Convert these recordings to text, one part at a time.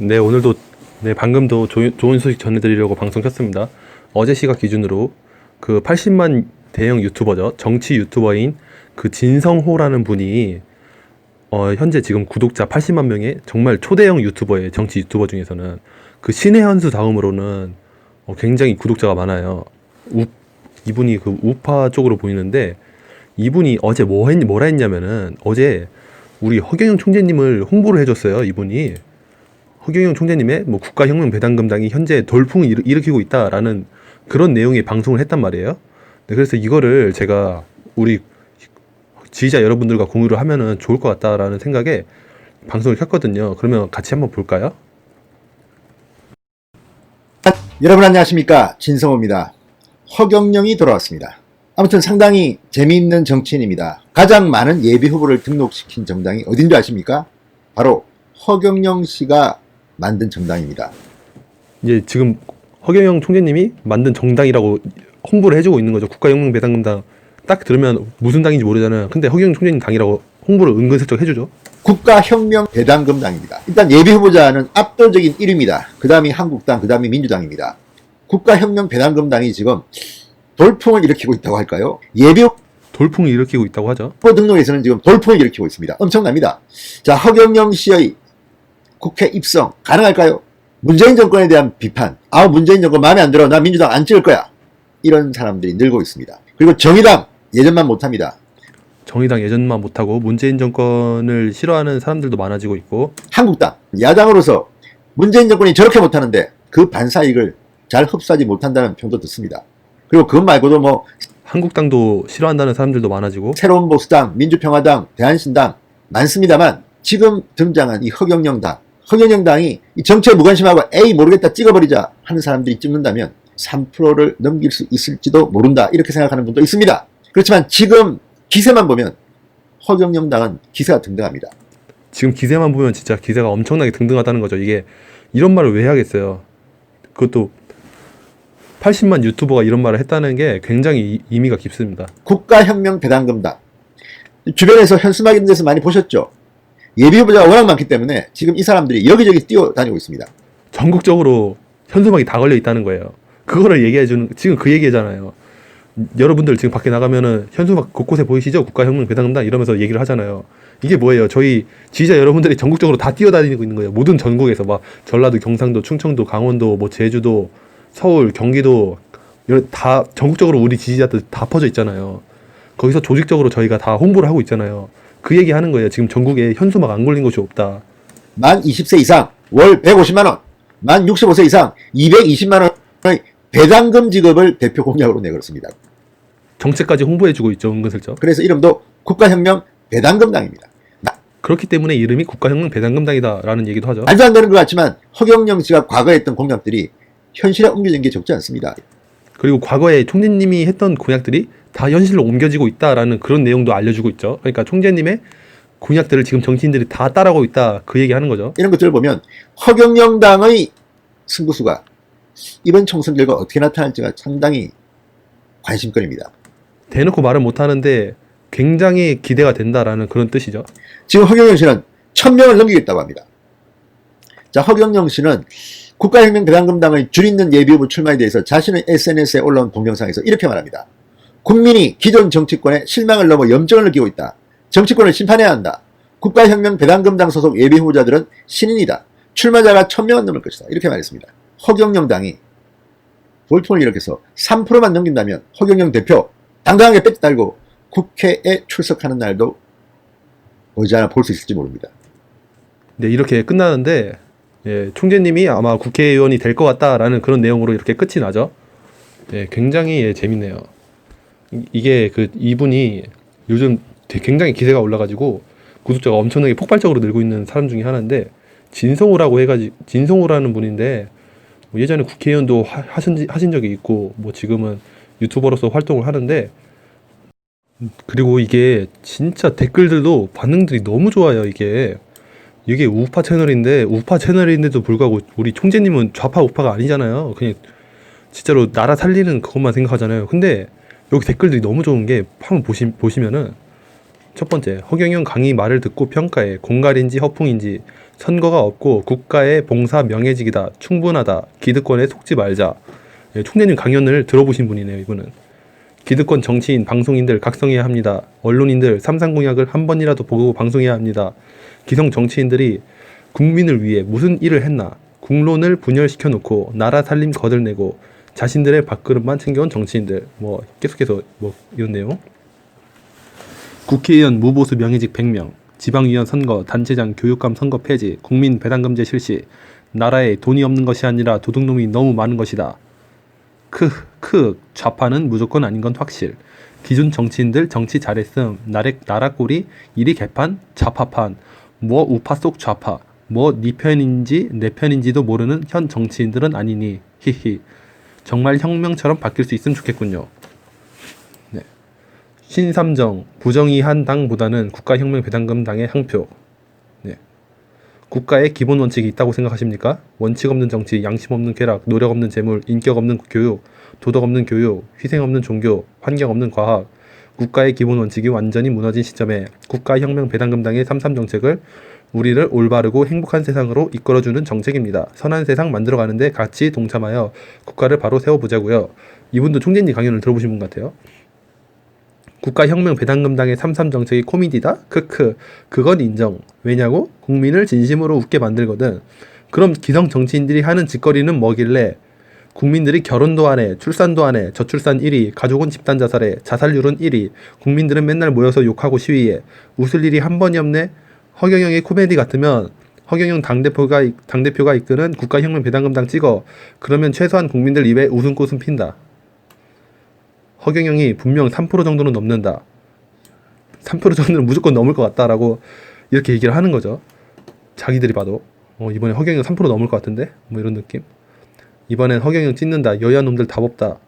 네, 오늘도 방금도 좋은 소식 전해드리려고 방송 켰습니다. 어제 시각 기준으로 그 80만 대형 유튜버죠. 정치 유튜버인 그 진성호라는 분이 현재 지금 구독자 80만 명의 정말 초대형 유튜버예요. 정치 유튜버 중에서는 그 신의 한 수 다음으로는 굉장히 구독자가 많아요. 이분이 그 우파 쪽으로 보이는데, 이분이 어제 뭐라 했냐면은, 어제 우리 허경영 총재님을 홍보를 해줬어요. 이분이 허경영 총재님의 뭐 국가혁명배당금당이 현재 돌풍을 일으키고 있다라는 그런 내용의 방송을 했단 말이에요. 네, 그래서 이거를 제가 우리 지지자 여러분들과 공유를 하면은 좋을 것 같다라는 생각에 방송을 켰거든요. 그러면 같이 한번 볼까요? 여러분 안녕하십니까, 진성호입니다. 허경영이 돌아왔습니다. 아무튼 상당히 재미있는 정치인입니다. 가장 많은 예비후보를 등록시킨 정당이 어딘지 아십니까? 바로 허경영 씨가 만든 정당입니다. 이제 지금 허경영 총재님이 만든 정당이라고 홍보를 해주고 있는 거죠. 국가혁명배당금당 딱 들으면 무슨 당인지 모르잖아요. 근데 허경영 총재님 당이라고 홍보를 은근슬쩍 해주죠. 국가혁명배당금당입니다. 일단 예비후보자는 압도적인 1위입니다. 그 다음이 한국당, 그 다음이 민주당입니다. 국가혁명배당금당이 지금 돌풍을 일으키고 있다고 할까요? 예비후보 돌풍을 일으키고 있다고 하죠. 등록에서는 지금 돌풍을 일으키고 있습니다. 엄청납니다. 자, 허경영 씨의 국회 입성 가능할까요? 문재인 정권에 대한 비판, 문재인 정권 마음에 안 들어, 나 민주당 안 찍을 거야, 이런 사람들이 늘고 있습니다. 그리고 정의당 예전만 못합니다. 정의당 예전만 못하고 문재인 정권을 싫어하는 사람들도 많아지고 있고, 한국당 야당으로서 문재인 정권이 저렇게 못하는데 그 반사이익을 잘 흡수하지 못한다는 평도 듣습니다. 그리고 그것 말고도 뭐 한국당도 싫어한다는 사람들도 많아지고, 새로운 보수당, 민주평화당, 대한신당 많습니다만, 지금 등장한 이 허경영당이 이 정치에 무관심하고 에이 모르겠다 찍어버리자 하는 사람들이 찍는다면 3%를 넘길 수 있을지도 모른다, 이렇게 생각하는 분도 있습니다. 그렇지만 지금 기세만 보면 허경영당은 기세가 등등합니다. 지금 기세만 보면 진짜 기세가 엄청나게 등등하다는 거죠. 이게 이런 말을 왜 해야겠어요. 그것도 80만 유튜버가 이런 말을 했다는 게 굉장히 의미가 깊습니다. 국가혁명배당금당 주변에서 현수막 있는 데서 많이 보셨죠? 예비후보자가 워낙 많기 때문에 지금 이 사람들이 여기저기 뛰어다니고 있습니다. 전국적으로 현수막이 다 걸려 있다는 거예요. 그거를 얘기해주는, 지금 그 얘기잖아요. 여러분들 지금 밖에 나가면은 현수막 곳곳에 보이시죠? 국가혁명배당금당 이러면서 얘기를 하잖아요. 이게 뭐예요? 저희 지지자 여러분들이 전국적으로 다 뛰어다니고 있는 거예요. 모든 전국에서 막 전라도, 경상도, 충청도, 강원도, 뭐 제주도, 서울, 경기도, 다 전국적으로 우리 지지자들 다 퍼져 있잖아요. 거기서 조직적으로 저희가 다 홍보를 하고 있잖아요. 그 얘기 하는 거예요. 지금 전국에 현수막 안 걸린 곳이 없다. 만 20세 이상 월 150만원, 만 65세 이상 220만원의 배당금 지급을 대표 공약으로 내걸었습니다. 정책까지 홍보해주고 있죠, 은근슬쩍. 그래서 이름도 국가혁명 배당금당입니다. 그렇기 때문에 이름이 국가혁명 배당금당이다라는 얘기도 하죠. 말도 안 되는 것 같지만 허경영 씨가 과거에 했던 공약들이 현실에 옮겨진 게 적지 않습니다. 그리고 과거에 총재님이 했던 공약들이 다 현실로 옮겨지고 있다라는 그런 내용도 알려주고 있죠. 그러니까 총재님의 공약들을 지금 정치인들이 다 따라가고 있다, 그 얘기하는 거죠. 이런 것들을 보면 허경영당의 승부수가 이번 총선 결과 어떻게 나타날지가 상당히 관심거리입니다. 대놓고 말은 못하는데 굉장히 기대가 된다라는 그런 뜻이죠. 지금 허경영 씨는 1000명을 넘기겠다고 합니다. 자, 허경영 씨는 국가혁명배당금당의 줄있는 예비후보 출마에 대해서 자신의 SNS에 올라온 동영상에서 이렇게 말합니다. 국민이 기존 정치권에 실망을 넘어 염증을 느끼고 있다. 정치권을 심판해야 한다. 국가혁명배당금당 소속 예비후보자들은 신인이다. 출마자가 1000명은 넘을 것이다, 이렇게 말했습니다. 허경영당이 돌풍을 일으켜서 3%만 넘긴다면 허경영 대표 당당하게 배지 달고 국회에 출석하는 날도 머지않아 볼 수 있을지 모릅니다. 네, 이렇게 끝나는데, 예, 총재님이 아마 국회의원이 될 것 같다라는 그런 내용으로 이렇게 끝이 나죠. 네, 굉장히 재밌네요. 이게 이분이 요즘 굉장히 기세가 올라가지고 구독자가 엄청나게 폭발적으로 늘고 있는 사람 중에 하나인데, 진성호라고 해가지고, 진성호라는 분인데, 예전에 국회의원도 하신 적이 있고, 뭐 지금은 유튜버로서 활동을 하는데, 그리고 이게 진짜 댓글들도 반응들이 너무 좋아요. 이게 우파 채널인데, 우파 채널인데도 불구하고 우리 총재님은 좌파 우파가 아니잖아요. 그냥 진짜로 나라 살리는 그것만 생각하잖아요. 근데 여기 댓글들이 너무 좋은 게, 한번 보시면은 첫 번째, 허경영 강의 말을 듣고 평가해. 공갈인지 허풍인지 선거가 없고 국가의 봉사 명예직이다. 충분하다. 기득권에 속지 말자. 예, 총재님 강연을 들어보신 분이네요. 이분은. 기득권 정치인, 방송인들 각성해야 합니다. 언론인들 삼상공약을 한 번이라도 보고 방송해야 합니다. 기성 정치인들이 국민을 위해 무슨 일을 했나? 국론을 분열시켜 놓고 나라 살림 거들내고 자신들의 밥그릇만 챙겨온 정치인들. 뭐 계속해서 뭐 이런 내용. 국회의원 무보수 명예직 100명, 지방의원 선거, 단체장 교육감 선거 폐지, 국민 배당금제 실시. 나라에 돈이 없는 것이 아니라 도둑놈이 너무 많은 것이다. 좌파는 무조건 아닌 건 확실. 기존 정치인들 정치 잘했음. 나라 꼴이 이리 개판, 좌파판. 뭐 우파 속 좌파. 뭐 네 편인지 내 편인지도 모르는 현 정치인들은 아니니. 히히. 정말 혁명처럼 바뀔 수 있으면 좋겠군요. 네. 신삼정, 부정의한 당보다는 국가혁명배당금당의 한 표. 네. 국가에 기본 원칙이 있다고 생각하십니까? 원칙 없는 정치, 양심 없는 쾌락, 노력 없는 재물, 인격 없는 교육, 도덕 없는 교육, 희생 없는 종교, 환경 없는 과학. 국가의 기본 원칙이 완전히 무너진 시점에 국가혁명배당금당의 3.3 정책을 우리를 올바르고 행복한 세상으로 이끌어주는 정책입니다. 선한 세상 만들어가는데 같이 동참하여 국가를 바로 세워보자고요. 이분도 총재님 강연을 들어보신 분 같아요. 국가혁명배당금당의 3.3 정책이 코미디다? 그건 인정. 왜냐고? 국민을 진심으로 웃게 만들거든. 그럼 기성 정치인들이 하는 짓거리는 뭐길래? 국민들이 결혼도 안 해, 출산도 안 해, 저출산 1위, 가족은 집단 자살해, 자살률은 1위, 국민들은 맨날 모여서 욕하고 시위해. 웃을 일이 한 번이 없네? 허경영의 코미디 같으면 허경영 당대표가 이끄는 국가혁명배당금당 찍어. 그러면 최소한 국민들 입에 웃음꽃은 핀다. 허경영이 분명 3% 정도는 넘는다. 3% 정도는 무조건 넘을 것 같다라고 이렇게 얘기를 하는 거죠. 자기들이 봐도 이번에 허경영 3% 넘을 것 같은데? 뭐 이런 느낌. 이번엔 허경영 찢는다. 여야 놈들 답 없다.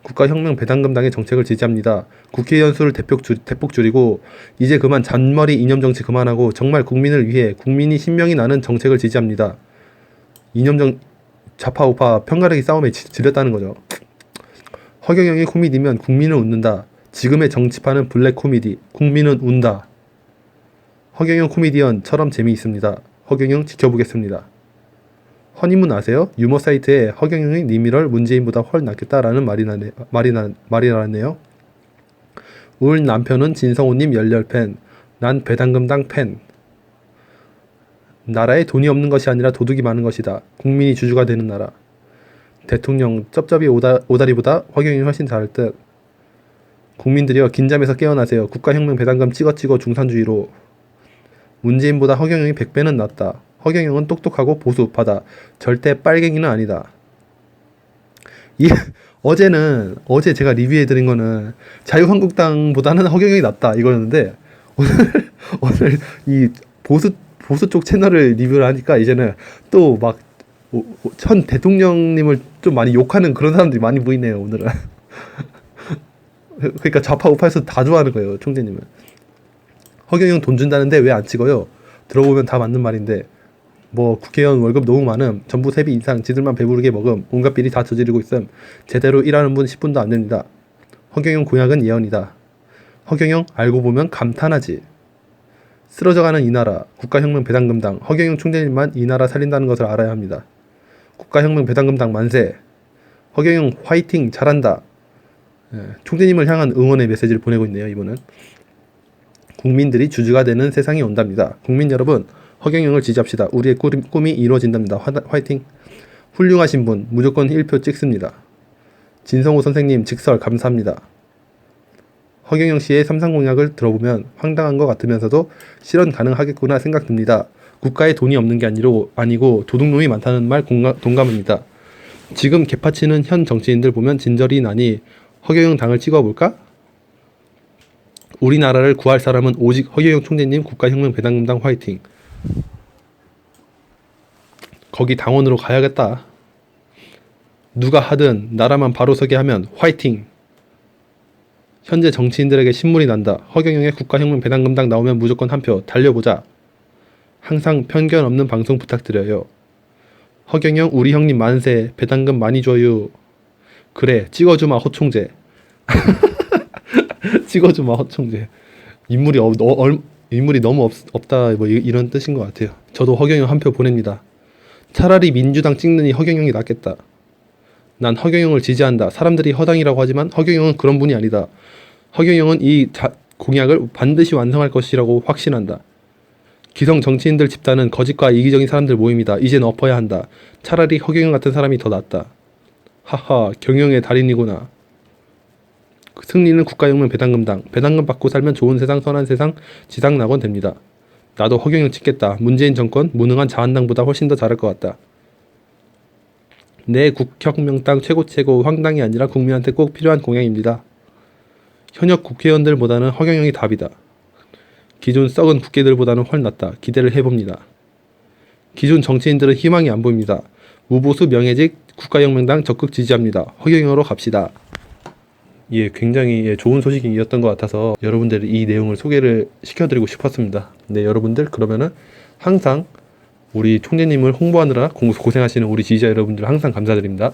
국가혁명배당금당의 정책을 지지합니다. 국회의원 수를 대폭 줄이고 이제 그만 잔머리 이념정치 그만하고 정말 국민을 위해 국민이 신명이 나는 정책을 지지합니다. 좌파 우파 편가르기 싸움에 지렸다는 거죠. 허경영이 코미디면 국민은 웃는다. 지금의 정치판은 블랙 코미디. 국민은 운다. 허경영 코미디언처럼 재미있습니다. 허경영 지켜보겠습니다. 허니문 아세요? 유머 사이트에 허경영의 니미럴 문재인보다 훨 낫겠다라는 말이 나왔네요. 울 남편은 진성호님 열렬팬. 난 배당금당 팬. 나라에 돈이 없는 것이 아니라 도둑이 많은 것이다. 국민이 주주가 되는 나라. 대통령 쩝쩝이 오다리보다 허경영이 훨씬 잘할 듯. 국민들이여 긴잠에서 깨어나세요. 국가혁명 배당금 찍어 중산주의로. 문재인보다 허경영이 100배는 낫다. 허경영은 똑똑하고 보수 우파다. 절대 빨갱이는 아니다. 어제 제가 리뷰해드린 거는 자유한국당보다는 허경영이 낫다 이거였는데 오늘 이 보수 쪽 채널을 리뷰를 하니까 이제는 또 막 현 대통령님을 좀 많이 욕하는 그런 사람들이 많이 보이네요 오늘은. 그러니까 좌파 우파에서 다 좋아하는 거예요 총재님은. 허경영 돈 준다는데 왜 안 찍어요? 들어보면 다 맞는 말인데 뭐 국회의원 월급 너무 많음, 전부 세비 인상, 지들만 배부르게 먹음, 온갖 비리 다 저지르고 있음, 제대로 일하는 분 10분도 안 됩니다. 허경영 공약은 예언이다. 허경영 알고 보면 감탄하지. 쓰러져가는 이 나라, 국가혁명 배당금당, 허경영 총재님만 이 나라 살린다는 것을 알아야 합니다. 국가혁명 배당금당 만세. 허경영 화이팅 잘한다. 총재님을 향한 응원의 메시지를 보내고 있네요 이분은. 국민들이 주주가 되는 세상이 온답니다. 국민 여러분 허경영을 지지합시다. 우리의 꿈이 이루어진답니다. 화이팅. 훌륭하신 분 무조건 1표 찍습니다. 진성호 선생님 직설 감사합니다. 허경영 씨의 삼상공약을 들어보면 황당한 것 같으면서도 실현 가능하겠구나 생각됩니다. 국가에 돈이 없는 게 아니고 도둑놈이 많다는 말 동감합니다. 지금 개파치는 현 정치인들 보면 진절이 나니 허경영 당을 찍어볼까? 우리나라를 구할 사람은 오직 허경영 총재님 국가혁명 배당금당 화이팅. 거기 당원으로 가야겠다. 누가 하든 나라만 바로 서게 하면 화이팅. 현재 정치인들에게 신물이 난다. 허경영의 국가혁명 배당금당 나오면 무조건 한 표 달려보자. 항상 편견 없는 방송 부탁드려요. 허경영 우리 형님 만세. 배당금 많이 줘요. 그래 찍어주마 허총재. 찍어주마 허총재. 인물이 인물이 너무 없다 뭐 이런 뜻인 것 같아요. 저도 허경영 한 표 보냅니다. 차라리 민주당 찍느니 허경영이 낫겠다. 난 허경영을 지지한다. 사람들이 허당이라고 하지만 허경영은 그런 분이 아니다. 허경영은 이 공약을 반드시 완성할 것이라고 확신한다. 기성 정치인들 집단은 거짓과 이기적인 사람들 모임이다. 이젠 엎어야 한다. 차라리 허경영 같은 사람이 더 낫다. 하하, 경영의 달인이구나. 승리는 국가혁명 배당금당. 배당금 받고 살면 좋은 세상, 선한 세상, 지상낙원 됩니다. 나도 허경영 찍겠다. 문재인 정권 무능한 자한당보다 훨씬 더 잘할 것 같다. 내 국혁명당 최고 황당이 아니라 국민한테 꼭 필요한 공약입니다. 현역 국회의원들보다는 허경영이 답이다. 기존 썩은 국회들보다는 훨 낫다. 기대를 해봅니다. 기존 정치인들은 희망이 안 보입니다. 무보수 명예직 국가혁명당 적극 지지합니다. 허경영으로 갑시다. 예, 굉장히 좋은 소식이었던 것 같아서 여러분들이 이 내용을 소개를 시켜드리고 싶었습니다. 네, 여러분들 그러면은 항상 우리 총재님을 홍보하느라 고생하시는 우리 지지자 여러분들 항상 감사드립니다.